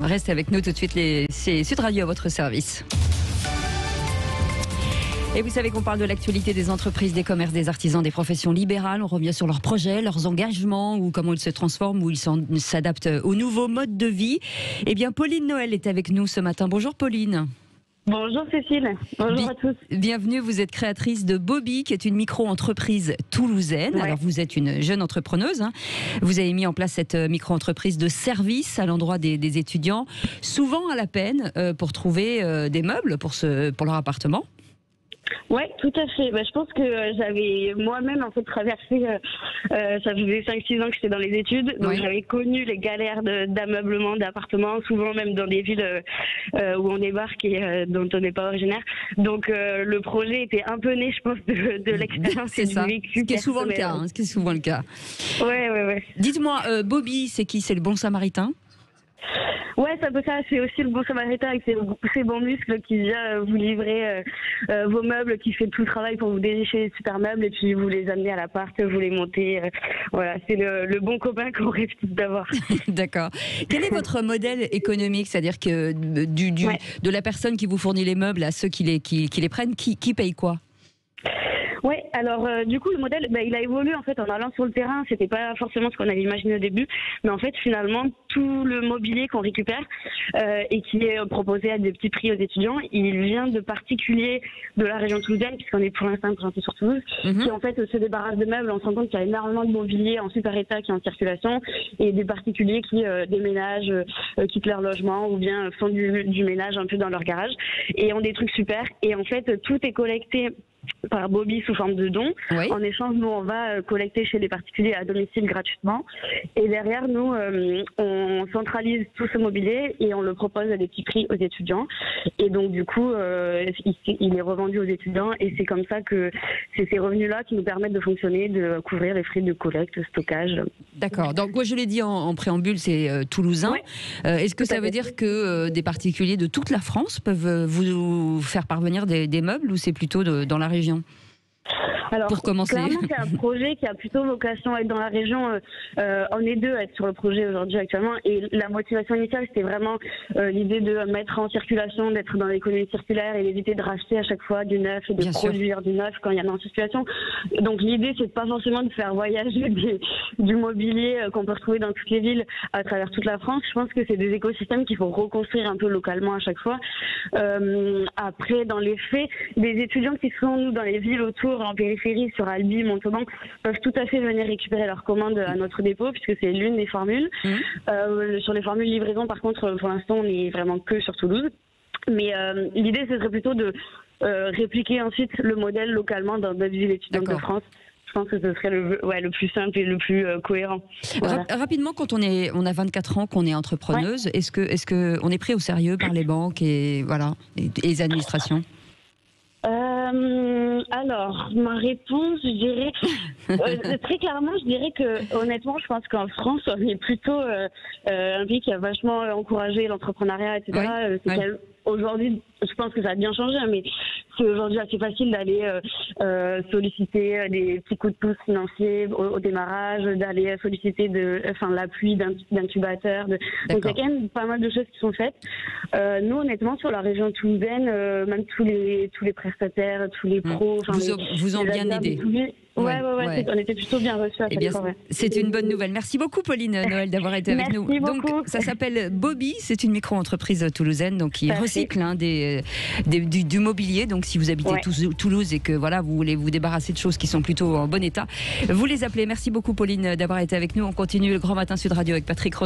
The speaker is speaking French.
Restez avec nous tout de suite, c'est Sud Radio à votre service. Et vous savez qu'on parle de l'actualité des entreprises, des commerces, des artisans, des professions libérales. On revient sur leurs projets, leurs engagements ou comment ils se transforment, ou ils s'adaptent aux nouveaux modes de vie. Eh bien, Pauline Noël est avec nous ce matin. Bonjour Pauline. Bonjour Cécile, bonjour à tous. Bienvenue, vous êtes créatrice de Bobi, qui est une micro-entreprise toulousaine. Ouais. Alors vous êtes une jeune entrepreneuse, hein. Vous avez mis en place cette micro-entreprise de service à l'endroit des étudiants, souvent à la peine pour trouver des meubles pour leur appartement. Ouais, tout à fait. Je pense que j'avais moi-même en fait traversé, ça faisait 5-6 ans que j'étais dans les études, donc j'avais connu les galères d'ameublement, d'appartements, souvent même dans des villes où on débarque et dont on n'est pas originaire. Donc le projet était un peu né, je pense, de l'expérience. C'est ça, ce qui est souvent le cas. Ce qui est souvent le cas. Ouais. Dites-moi, Bobi, c'est qui? C'est le bon samaritain? Ouais, c'est un peu ça. C'est aussi le bon samaritain avec ses bons muscles qui vient vous livrer vos meubles, qui fait tout le travail pour vous dénicher les super meubles et puis vous les amener à l'appart, vous les monter. Voilà, c'est le bon copain qu'on rêve tous d'avoir. D'accord. Quel est votre modèle économique? C'est-à-dire que de la personne qui vous fournit les meubles à ceux qui les prennent, qui paye quoi? Ouais, alors du coup le modèle, il a évolué en fait en allant sur le terrain. C'était pas forcément ce qu'on avait imaginé au début, mais en fait finalement tout le mobilier qu'on récupère et qui est proposé à des petits prix aux étudiants, il vient de particuliers de la région toulousaine, puisqu'on est pour l'instant présenté sur Toulouse, qui en fait se débarrassent de meubles. On se rend compte qu'il y a énormément de mobilier en super état qui est en circulation et des particuliers qui déménagent, quittent leur logement ou bien font du ménage un peu dans leur garage et ont des trucs super. Et en fait tout est collecté par Bobi sous forme de dons. Oui. En échange, nous, on va collecter chez les particuliers à domicile gratuitement. Et derrière, nous, on centralise tout ce mobilier et on le propose à des petits prix aux étudiants. Et donc, du coup, il est revendu aux étudiants et c'est comme ça que c'est ces revenus-là qui nous permettent de fonctionner, de couvrir les frais de collecte, stockage. D'accord. Donc, moi, je l'ai dit en préambule, c'est toulousain. Ouais. Est-ce que ça veut dire que des particuliers de toute la France peuvent vous faire parvenir des meubles ou c'est plutôt dans la région? Alors, pour commencer. Clairement, c'est un projet qui a plutôt vocation à être dans la région. On est deux à être sur le projet aujourd'hui actuellement. Et la motivation initiale, c'était vraiment l'idée de mettre en circulation, d'être dans l'économie circulaire et d'éviter de racheter à chaque fois du neuf et de Bien produire sûr. Du neuf quand il y en a en circulation. Donc l'idée, c'est pas forcément de faire voyager du mobilier qu'on peut retrouver dans toutes les villes à travers toute la France. Je pense que c'est des écosystèmes qu'il faut reconstruire un peu localement à chaque fois. Après, dans les faits, des étudiants qui sont dans les villes autour, en périphérie, sur Albi, Montauban, peuvent tout à fait venir récupérer leurs commandes à notre dépôt puisque c'est l'une des formules. Sur les formules livraison, par contre, pour l'instant, on est vraiment que sur Toulouse. Mais l'idée, ce serait plutôt de répliquer ensuite le modèle localement dans d'autres villes étudiantes de France. Je pense que ce serait le plus simple et le plus cohérent. Voilà. Rapidement, quand on a 24 ans, qu'on est entrepreneuse, est-ce que on est pris au sérieux par les banques et les administrations? Alors, ma réponse, je dirais, très clairement, je dirais que, honnêtement, je pense qu'en France, on est plutôt un pays qui a vachement encouragé l'entrepreneuriat, etc. Aujourd'hui, je pense que ça a bien changé, mais c'est aujourd'hui assez facile d'aller solliciter des petits coups de pouce financiers au démarrage, d'aller solliciter l'appui d'incubateurs. Donc il y a quand même pas mal de choses qui sont faites. Nous, honnêtement, sur la région toulousaine, même tous les prestataires, tous les pros, vous ont bien aidé. Ouais. On était plutôt bien reçus à chaque fois. C'est une bonne nouvelle. Merci beaucoup, Pauline Noël, d'avoir été avec nous. Beaucoup. Donc, ça s'appelle Bobi, c'est une micro-entreprise toulousaine qui recycle du mobilier. Donc, si vous habitez Toulouse et que vous voulez vous débarrasser de choses qui sont plutôt en bon état, vous les appelez. Merci beaucoup, Pauline, d'avoir été avec nous. On continue le Grand Matin Sud Radio avec Patrick Roger.